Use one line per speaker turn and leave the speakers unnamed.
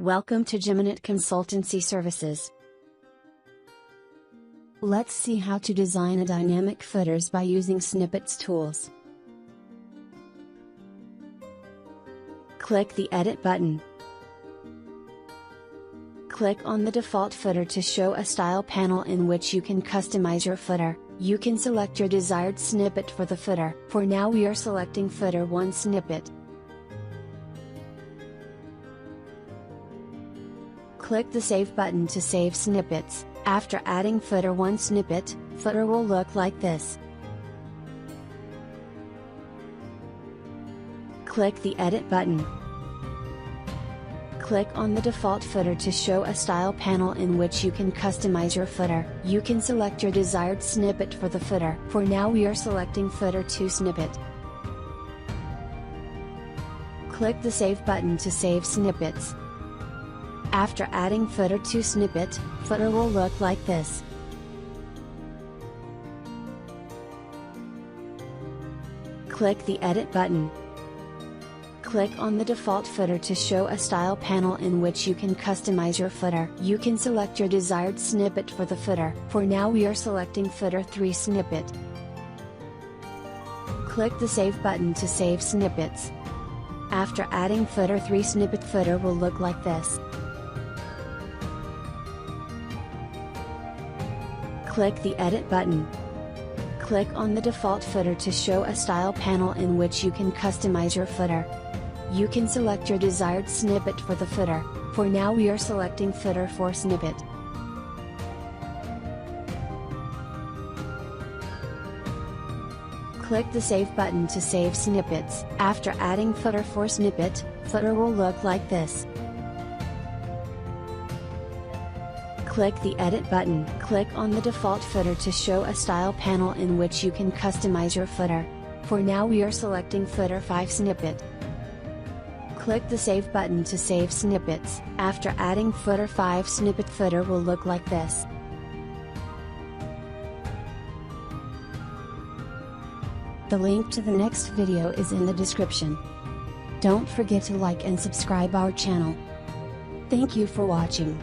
Welcome to Geminate Consultancy Services. Let's see how to design a dynamic footers by using Snippets tools. Click the Edit button. Click on the default footer to show a style panel in which you can customize your footer. You can select your desired snippet for the footer. For now we are selecting footer 1 snippet. Click the Save button to save snippets. After adding footer 1 snippet, footer will look like this. Click the Edit button. Click on the default footer to show a style panel in which you can customize your footer. You can select your desired snippet for the footer. For now we are selecting footer 2 snippet. Click the Save button to save snippets. After adding footer 2 snippet, footer will look like this. Click the Edit button. Click on the default footer to show a style panel in which you can customize your footer. You can select your desired snippet for the footer. For now we are selecting footer 3 snippet. Click the Save button to save snippets. After adding footer 3 snippet, footer will look like this. Click the Edit button. Click on the default footer to show a style panel in which you can customize your footer. You can select your desired snippet for the footer. For now we are selecting footer 4 snippet. Click the Save button to save snippets. After adding footer 4 snippet, footer will look like this. Click the Edit button. Click on the default footer to show a style panel in which you can customize your footer. For now we are selecting footer 5 snippet. Click the Save button to save snippets. After adding footer 5 snippet, footer will look like this. The link to the next video is in the description. Don't forget to like and subscribe our channel. Thank you for watching.